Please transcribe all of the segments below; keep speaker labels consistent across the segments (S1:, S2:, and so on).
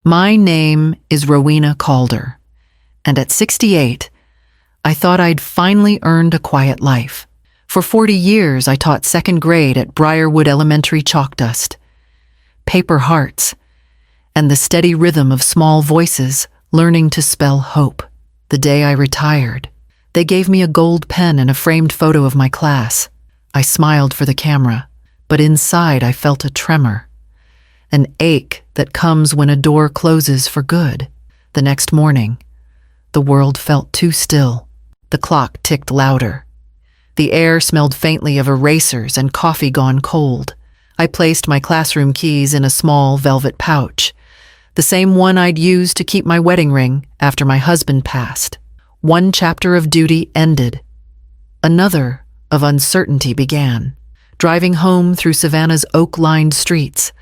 S1: My name is Rowena Calder, and at 68, I thought I'd finally earned a quiet life. For 40 years, I taught second grade at Briarwood Elementary chalk dust. Paper hearts, and the steady rhythm of small voices learning to spell hope. The day I retired, they gave me a gold pen and a framed photo of my class. I smiled for the camera, but inside I felt a tremor, an ache that comes when a door closes for good. The next morning, the world felt too still. The clock ticked louder. The air smelled faintly of erasers and coffee gone cold. I placed my classroom keys in a small velvet pouch, the same one I'd used to keep my wedding ring after my husband passed. One chapter of duty ended. Another of uncertainty began. Driving home through Savannah's oak-lined streets,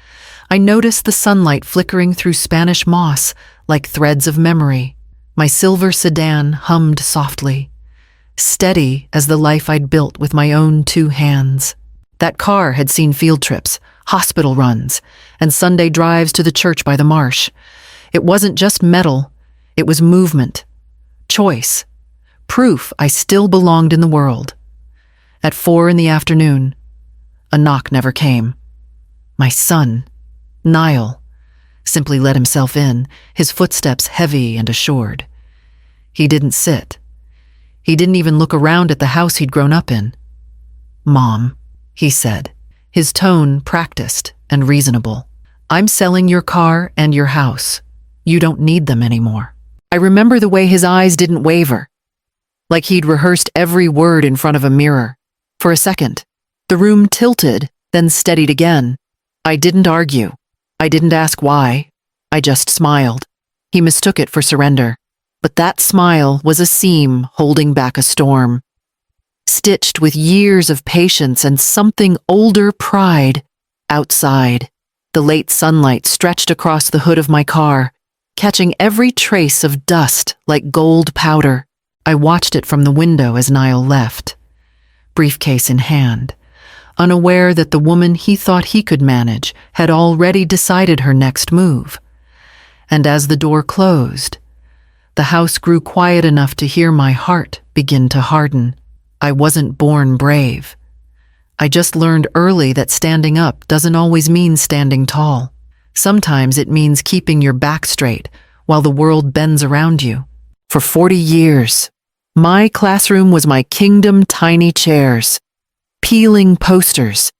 S1: I noticed the sunlight flickering through Spanish moss like threads of memory. My silver sedan hummed softly, steady as the life I'd built with my own 2 hands. That car had seen field trips, hospital runs, and Sunday drives to the church by the marsh. It wasn't just metal, it was movement, choice, proof I still belonged in the world. At 4 in the afternoon, a knock never came. My son, Niall, simply let himself in, his footsteps heavy and assured. He didn't sit. He didn't even look around at the house he'd grown up in. "Mom," he said, his tone practiced and reasonable. "I'm selling your car and your house. You don't need them anymore." I remember the way his eyes didn't waver, like he'd rehearsed every word in front of a mirror. For a second, the room tilted, then steadied again. I didn't argue. I didn't ask why. I just smiled. He mistook it for surrender. But that smile was a seam holding back a storm, stitched with years of patience and something older pride. Outside, the late sunlight stretched across the hood of my car, catching every trace of dust like gold powder. I watched it from the window as Niall left, briefcase in hand, unaware that the woman he thought he could manage had already decided her next move. And as the door closed, the house grew quiet enough to hear my heart begin to harden. I wasn't born brave. I just learned early that standing up doesn't always mean standing tall. Sometimes it means keeping your back straight while the world bends around you. For 40 years, my classroom was my kingdom. Tiny chairs, peeling posters,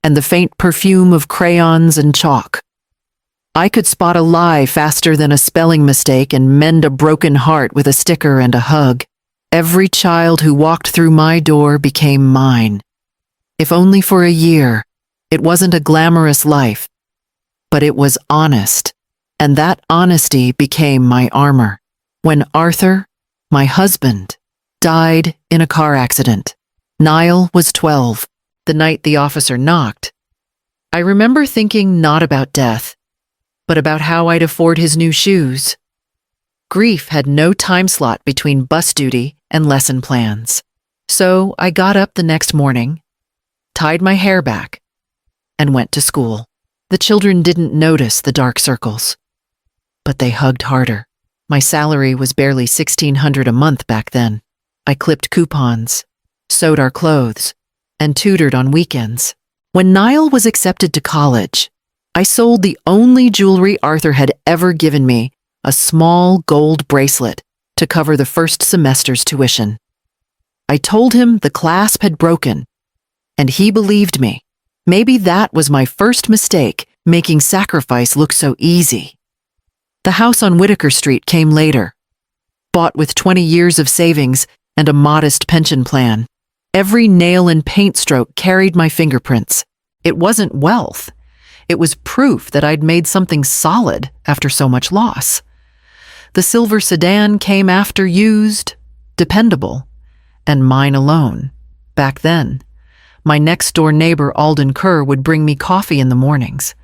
S1: and the faint perfume of crayons and chalk. I could spot a lie faster than a spelling mistake and mend a broken heart with a sticker and a hug. Every child who walked through my door became mine. If only for a year. It wasn't a glamorous life, but it was honest, and that honesty became my armor. When Arthur, my husband, died in a car accident, Niall was 12. The night the officer knocked, I remember thinking not about death, but about how I'd afford his new shoes. Grief had no time slot between bus duty and lesson plans. So I got up the next morning, tied my hair back, and went to school. The children didn't notice the dark circles, but they hugged harder. My salary was barely $1,600 a month back then. I clipped coupons, sewed our clothes, and tutored on weekends. When Niall was accepted to college, I sold the only jewelry Arthur had ever given me, a small gold bracelet to cover the first semester's tuition. I told him the clasp had broken, and he believed me. Maybe that was my first mistake, making sacrifice look so easy. The house on Whitaker Street came later, bought with 20 years of savings and a modest pension plan. Every nail and paint stroke carried my fingerprints. It wasn't wealth. It was proof that I'd made something solid after so much loss. The silver sedan came after, used, dependable, and mine alone. Back then, my next-door neighbor Alden Kerr would bring me coffee in the mornings,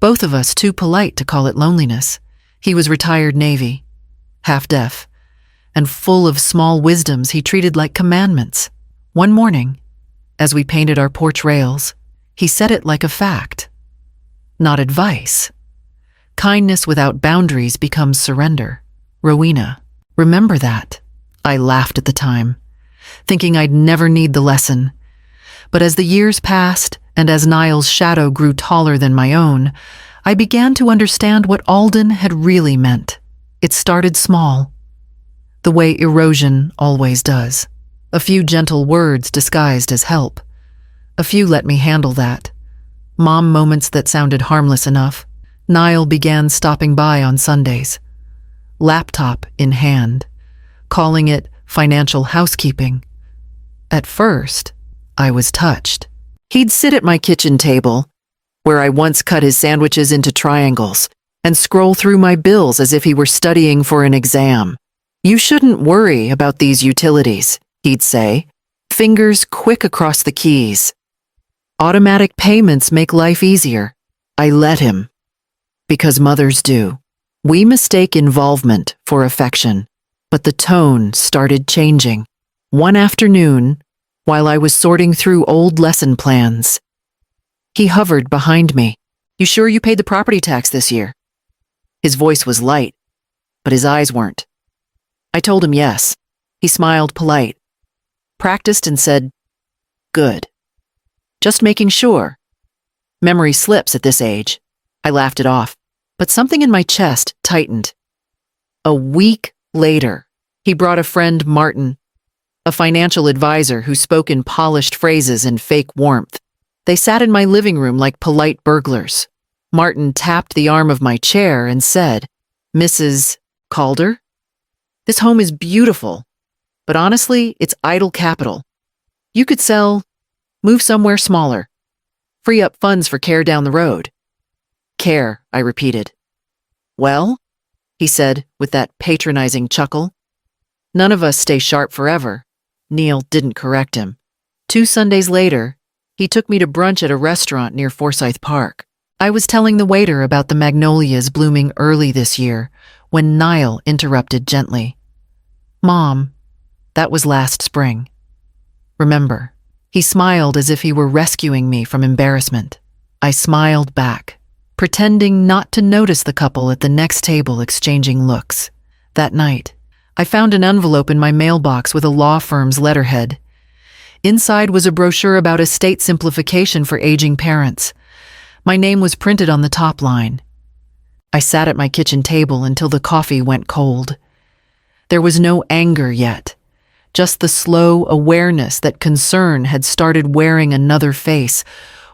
S1: both of us too polite to call it loneliness. He was retired Navy, half-deaf, and full of small wisdoms he treated like commandments. One morning, as we painted our porch rails, he said it like a fact, not advice. Kindness without boundaries becomes surrender. Rowena, remember that. I laughed at the time, thinking I'd never need the lesson. But as the years passed, and as Niall's shadow grew taller than my own, I began to understand what Alden had really meant. It started small, the way erosion always does. A few gentle words disguised as help. A few let me handle that. Mom moments that sounded harmless enough. Niall began stopping by on Sundays, laptop in hand, calling it financial housekeeping. At first, I was touched. He'd sit at my kitchen table, where I once cut his sandwiches into triangles, and scroll through my bills as if he were studying for an exam. "You shouldn't worry about these utilities," he'd say, fingers quick across the keys. "Automatic payments make life easier." I let him, because mothers do. We mistake involvement for affection, but the tone started changing. One afternoon, while I was sorting through old lesson plans, he hovered behind me. "You sure you paid the property tax this year?" His voice was light, but his eyes weren't. I told him yes. He smiled polite, practiced and said, "Good. Just making sure." Memory slips at this age. I laughed it off, but something in my chest tightened. A week later, he brought a friend, Martin, a financial advisor who spoke in polished phrases and fake warmth. They sat in my living room like polite burglars. Martin tapped the arm of my chair and said, "Mrs. Calder? This home is beautiful, but honestly, it's idle capital. You could move somewhere smaller, free up funds for care down the road." "Care," I repeated. "Well," he said with that patronizing chuckle, "none of us stay sharp forever." Neil didn't correct him. 2 Sundays later, he took me to brunch at a restaurant near Forsyth Park. I was telling the waiter about the magnolias blooming early this year when Niall interrupted gently. "Mom, that was last spring. Remember?" He smiled as if he were rescuing me from embarrassment. I smiled back, pretending not to notice the couple at the next table exchanging looks. That night, I found an envelope in my mailbox with a law firm's letterhead. Inside was a brochure about estate simplification for aging parents. My name was printed on the top line. I sat at my kitchen table until the coffee went cold. There was no anger yet, just the slow awareness that concern had started wearing another face,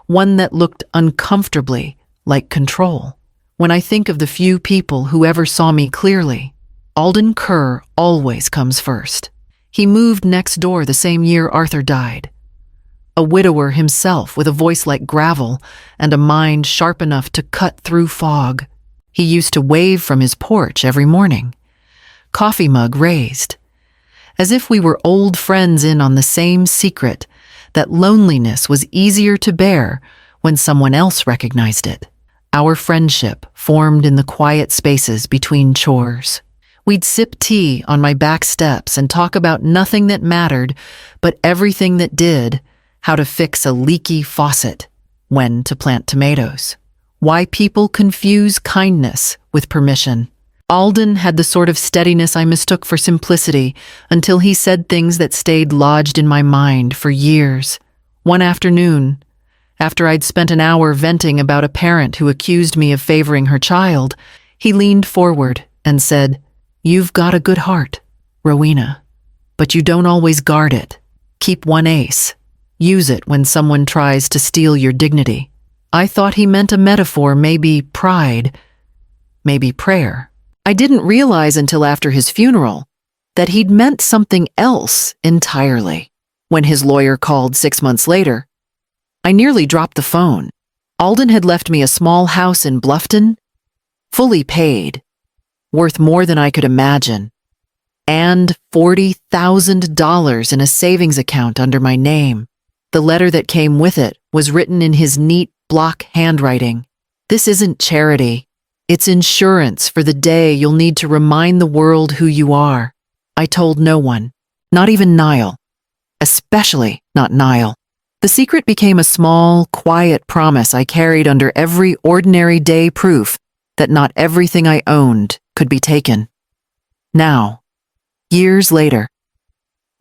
S1: one that looked uncomfortably like control. When I think of the few people who ever saw me clearly, Alden Kerr always comes first. He moved next door the same year Arthur died. A widower himself with a voice like gravel and a mind sharp enough to cut through fog. He used to wave from his porch every morning, coffee mug raised, as if we were old friends in on the same secret that loneliness was easier to bear when someone else recognized it. Our friendship formed in the quiet spaces between chores. We'd sip tea on my back steps and talk about nothing that mattered, but everything that did: how to fix a leaky faucet, when to plant tomatoes, why people confuse kindness with permission. Alden had the sort of steadiness I mistook for simplicity until he said things that stayed lodged in my mind for years. One afternoon, after I'd spent an hour venting about a parent who accused me of favoring her child, he leaned forward and said, "You've got a good heart, Rowena, but you don't always guard it. Keep one ace. Use it when someone tries to steal your dignity." I thought he meant a metaphor, maybe pride, maybe prayer. I didn't realize until after his funeral that he'd meant something else entirely. When his lawyer called 6 months later, I nearly dropped the phone. Alden had left me a small house in Bluffton, fully paid, worth more than I could imagine, and $40,000 in a savings account under my name. The letter that came with it was written in his neat block handwriting. "This isn't charity. It's insurance for the day you'll need to remind the world who you are." I told no one, not even Niall, especially not Niall. The secret became a small, quiet promise I carried under every ordinary day, proof that not everything I owned could be taken. Now, years later,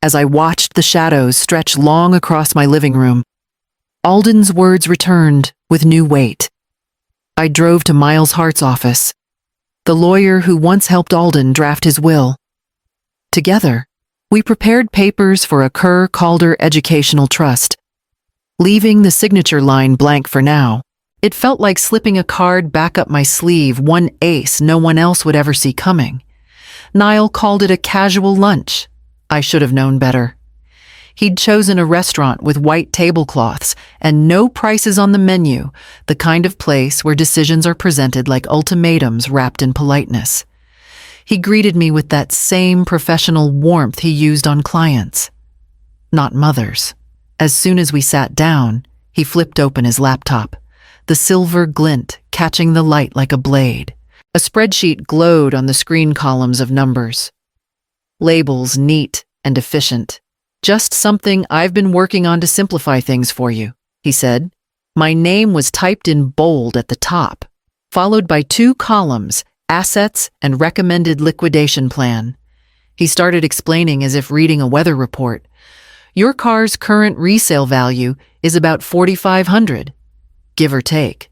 S1: as I watched the shadows stretch long across my living room, Alden's words returned with new weight. I drove to Miles Hart's office, the lawyer who once helped Alden draft his will. Together, we prepared papers for a Kerr-Calder Educational Trust. Leaving the signature line blank for now, it felt like slipping a card back up my sleeve, one ace no one else would ever see coming. Niall called it a casual lunch. I should have known better. He'd chosen a restaurant with white tablecloths and no prices on the menu, the kind of place where decisions are presented like ultimatums wrapped in politeness. He greeted me with that same professional warmth he used on clients. Not mothers. As soon as we sat down, he flipped open his laptop, the silver glint catching the light like a blade. A spreadsheet glowed on the screen columns of numbers. Labels neat and efficient. Just something I've been working on to simplify things for you, he said. My name was typed in bold at the top, followed by 2 columns, assets and recommended liquidation plan. He started explaining as if reading a weather report. Your car's current resale value is about $4,500, give or take.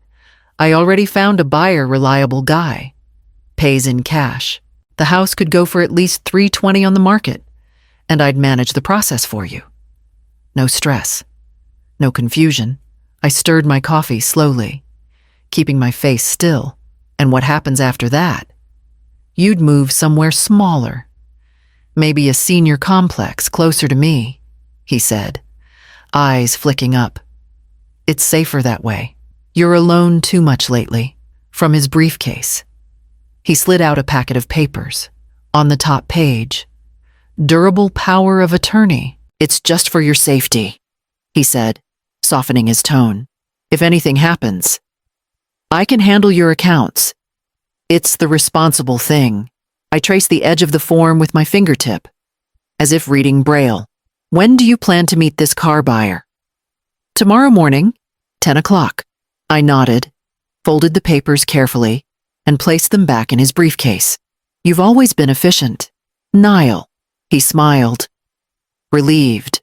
S1: I already found a buyer, reliable guy. Pays in cash. The house could go for at least $320 on the market, and I'd manage the process for you. No stress. No confusion. I stirred my coffee slowly, keeping my face still. And what happens after that? You'd move somewhere smaller. Maybe a senior complex closer to me, he said, eyes flicking up. It's safer that way. You're alone too much lately. From his briefcase, he slid out a packet of papers. On the top page, durable power of attorney. It's just for your safety, he said, softening his tone. If anything happens, I can handle your accounts. It's the responsible thing. I trace the edge of the form with my fingertip, as if reading Braille. When do you plan to meet this car buyer? Tomorrow morning, 10 o'clock. I nodded, folded the papers carefully, and placed them back in his briefcase. You've always been efficient. Niall, he smiled, relieved,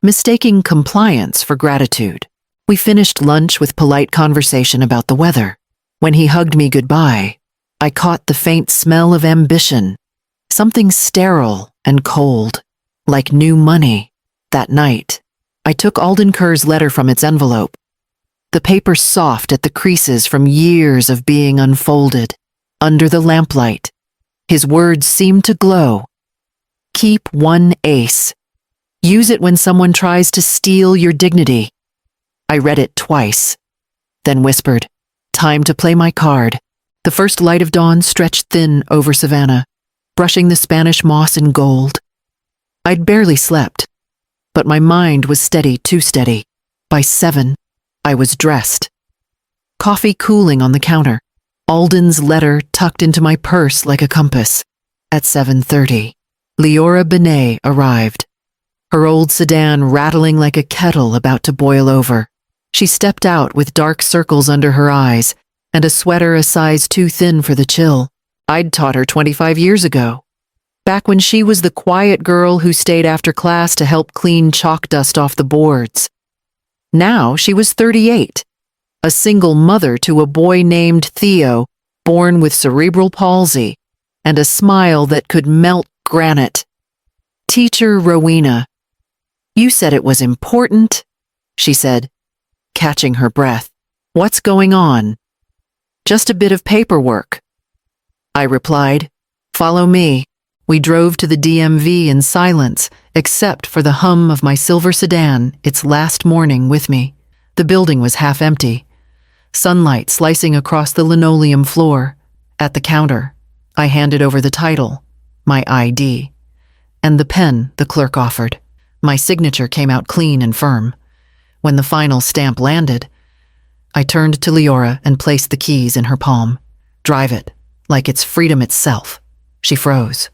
S1: mistaking compliance for gratitude. We finished lunch with polite conversation about the weather. When he hugged me goodbye, I caught the faint smell of ambition, something sterile and cold, like new money. That night, I took Alden Kerr's letter from its envelope, the paper soft at the creases from years of being unfolded. Under the lamplight, his words seemed to glow. Keep one ace. Use it when someone tries to steal your dignity. I read it twice, then whispered, time to play my card. The first light of dawn stretched thin over Savannah, brushing the Spanish moss in gold. I'd barely slept, but my mind was steady, too steady. By 7, I was dressed. Coffee cooling on the counter, Alden's letter tucked into my purse like a compass. At 7:30, Leora Benet arrived, her old sedan rattling like a kettle about to boil over. She stepped out with dark circles under her eyes and a sweater a size too thin for the chill. I'd taught her 25 years ago, back when she was the quiet girl who stayed after class to help clean chalk dust off the boards. Now she was 38, a single mother to a boy named Theo, born with cerebral palsy, and a smile that could melt granite. Teacher Rowena, you said it was important, she said, catching her breath. What's going on? Just a bit of paperwork, I replied. Follow me. We drove to the DMV in silence, except for the hum of my silver sedan, its last morning with me. The building was half empty, sunlight slicing across the linoleum floor. At the counter, I handed over the title, my ID, and the pen the clerk offered. My signature came out clean and firm. When the final stamp landed, I turned to Leora and placed the keys in her palm. Drive it, like it's freedom itself. She froze.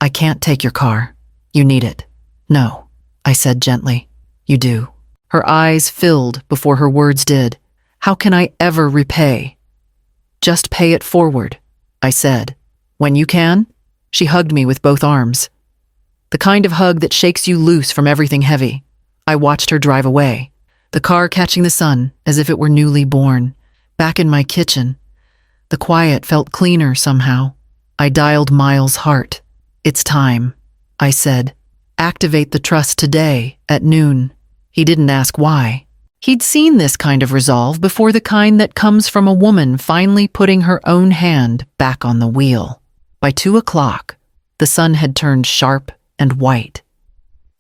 S1: I can't take your car. You need it. No, I said gently. You do. Her eyes filled before her words did. How can I ever repay? Just pay it forward, I said. When you can? She hugged me with both arms. The kind of hug that shakes you loose from everything heavy. I watched her drive away, the car catching the sun as if it were newly born. Back in my kitchen, the quiet felt cleaner somehow. I dialed Miles' heart. It's time, I said. Activate the trust today at noon. He didn't ask why. He'd seen this kind of resolve before, the kind that comes from a woman finally putting her own hand back on the wheel. By 2 o'clock, the sun had turned sharp and white,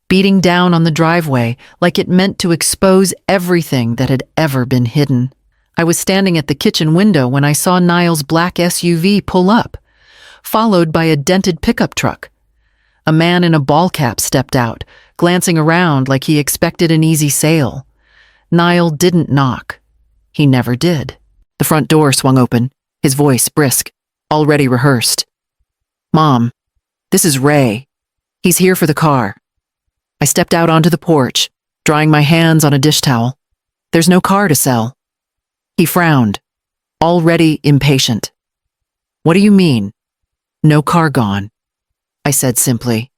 S1: beating down on the driveway like it meant to expose everything that had ever been hidden. I was standing at the kitchen window when I saw Niall's black SUV pull up, followed by a dented pickup truck. A man in a ball cap stepped out, glancing around like he expected an easy sail. Niall didn't knock. He never did. The front door swung open, his voice brisk, already rehearsed. "Mom, this is Ray. He's here for the car." I stepped out onto the porch, drying my hands on a dish towel. "There's no car to sell." He frowned, already impatient. "What do you mean? No car gone?" I said simply.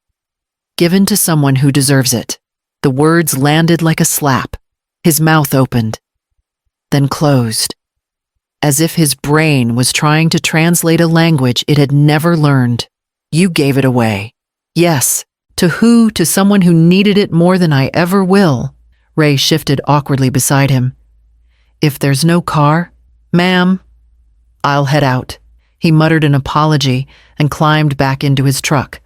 S1: "Given to someone who deserves it." The words landed like a slap. His mouth opened, then closed, as if his brain was trying to translate a language it had never learned. "You gave it away." "Yes. To who? To someone who needed it more than I ever will." Ray shifted awkwardly beside him. "If there's no car, ma'am, I'll head out." He muttered an apology and climbed back into his truck,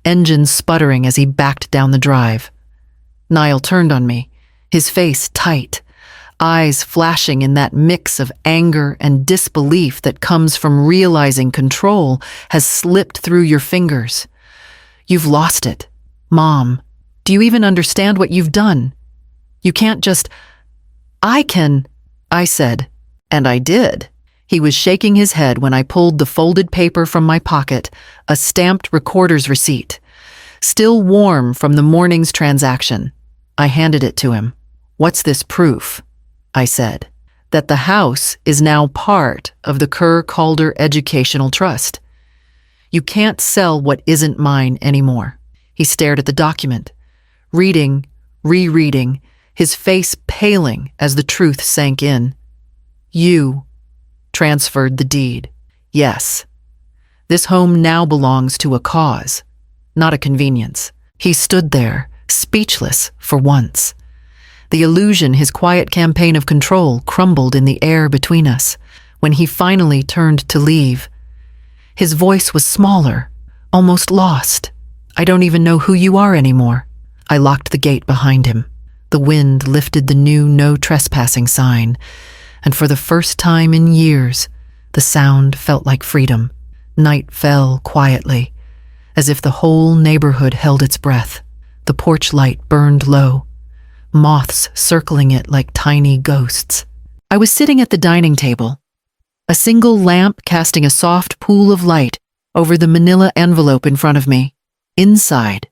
S1: engine sputtering as he backed down the drive. Niall turned on me, his face tight, eyes flashing in that mix of anger and disbelief that comes from realizing control has slipped through your fingers. "You've lost it. Mom, do you even understand what you've done? You can't just—" "I can," I said, and I did. He was shaking his head when I pulled the folded paper from my pocket, a stamped recorder's receipt, still warm from the morning's transaction. I handed it to him. "What's this proof?" I said. "That the house is now part of the Kerr-Calder Educational Trust. You can't sell what isn't mine anymore." He stared at the document, reading, rereading, his face paling as the truth sank in. "You transferred the deed." "Yes. This home now belongs to a cause, not a convenience." He stood there, speechless for once. The illusion his quiet campaign of control crumbled in the air between us when he finally turned to leave. His voice was smaller, almost lost. "I don't even know who you are anymore." I locked the gate behind him. The wind lifted the new no trespassing sign, and for the first time in years, the sound felt like freedom. Night fell quietly, as if the whole neighborhood held its breath. The porch light burned low, moths circling it like tiny ghosts. I was sitting at the dining table, a single lamp casting a soft pool of light over the manila envelope in front of me. Inside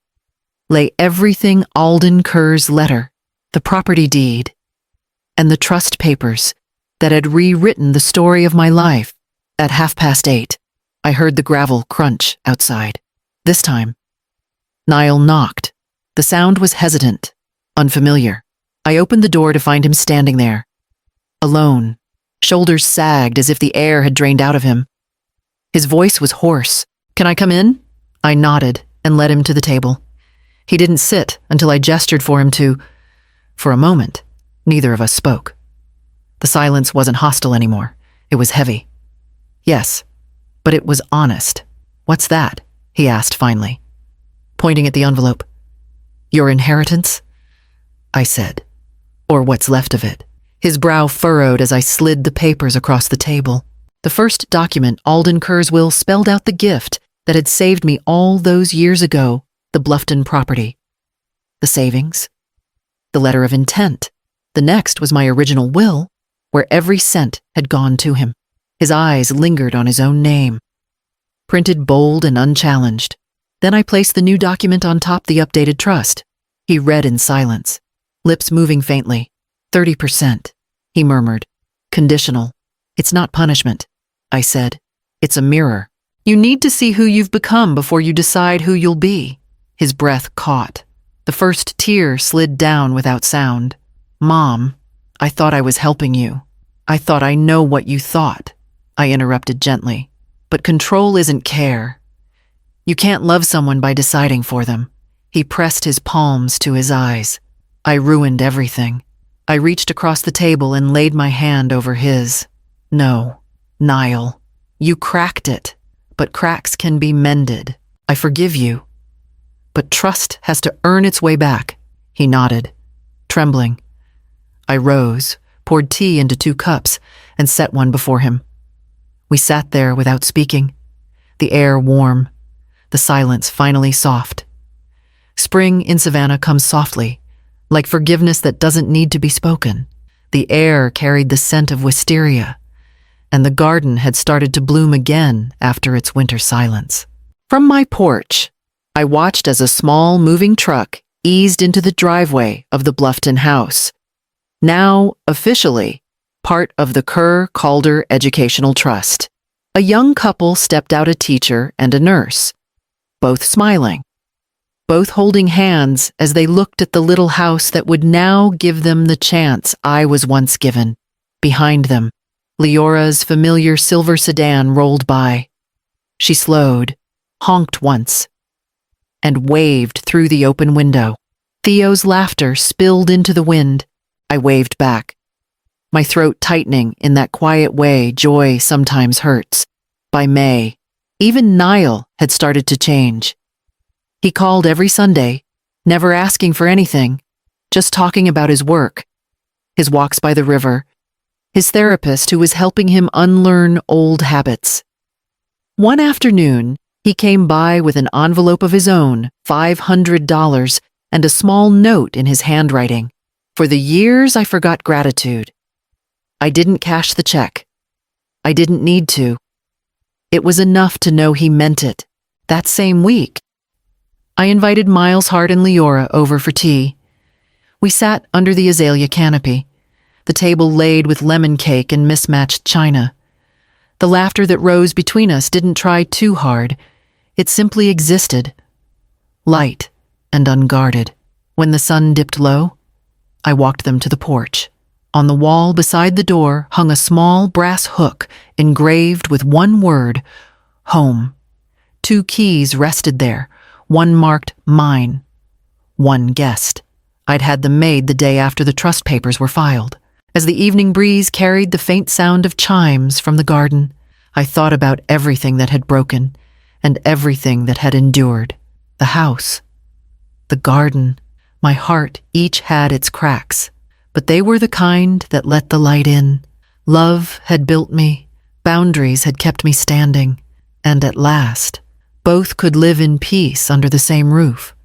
S1: lay everything Alden Kerr's letter, the property deed, and the trust papers that had rewritten the story of my life. At 8:30, I heard the gravel crunch outside. This time, Niall knocked. The sound was hesitant, unfamiliar. I opened the door to find him standing there, alone, shoulders sagged as if the air had drained out of him. His voice was hoarse. "Can I come in?" I nodded and led him to the table. He didn't sit until I gestured for him to. For a moment, neither of us spoke. The silence wasn't hostile anymore. It was heavy. Yes, but it was honest. "What's that?" he asked finally, pointing at the envelope. "Your inheritance?" I said. "Or what's left of it." His brow furrowed as I slid the papers across the table. The first document, Alden Kerr's will, spelled out the gift that had saved me all those years ago, the Bluffton property. The savings. The letter of intent. The next was my original will, where every cent had gone to him. His eyes lingered on his own name, printed bold and unchallenged. Then I placed the new document on top the updated trust. He read in silence, lips moving faintly. 30%, he murmured. "Conditional. It's not punishment. I said. It's a mirror. You need to see who you've become before you decide who you'll be. His breath caught. The first tear slid down without sound. Mom, I thought I was helping you. I thought I know what you thought, I interrupted gently. But control isn't care. You can't love someone by deciding for them. He pressed his palms to his eyes. I ruined everything. I reached across the table and laid my hand over his. No, Niall, you cracked it, but cracks can be mended. I forgive you. But trust has to earn its way back. He nodded, trembling. I rose, poured tea into 2 cups, and set one before him. We sat there without speaking, the air warm, the silence finally soft. Spring in Savannah comes softly, like forgiveness that doesn't need to be spoken. The air carried the scent of wisteria, and the garden had started to bloom again after its winter silence. From my porch, I watched as a small moving truck eased into the driveway of the Bluffton house, now officially part of the Kerr-Calder Educational Trust. A young couple stepped out, a teacher and a nurse, both smiling, both holding hands as they looked at the little house that would now give them the chance I was once given. Behind them, Leora's familiar silver sedan rolled by. She slowed, honked once, and waved through the open window. Theo's laughter spilled into the wind. I waved back, my throat tightening in that quiet way joy sometimes hurts. By May, even Niall had started to change. He called every Sunday, never asking for anything, just talking about his work, his walks by the river, his therapist who was helping him unlearn old habits. One afternoon, he came by with an envelope of his own, $500, and a small note in his handwriting. For the years I forgot gratitude. I didn't cash the check. I didn't need to. It was enough to know he meant it. That same week, I invited Miles Hart and Leora over for tea. We sat under the azalea canopy, the table laid with lemon cake and mismatched china. The laughter that rose between us didn't try too hard. It simply existed, light and unguarded. When the sun dipped low, I walked them to the porch. On the wall beside the door hung a small brass hook engraved with one word, home. 2 keys rested there, one marked mine, one guest. I'd had them made the day after the trust papers were filed. As the evening breeze carried the faint sound of chimes from the garden, I thought about everything that had broken and everything that had endured. The house, the garden, my heart, each had its cracks, but they were the kind that let the light in. Love had built me, boundaries had kept me standing, and at last, both could live in peace under the same roof.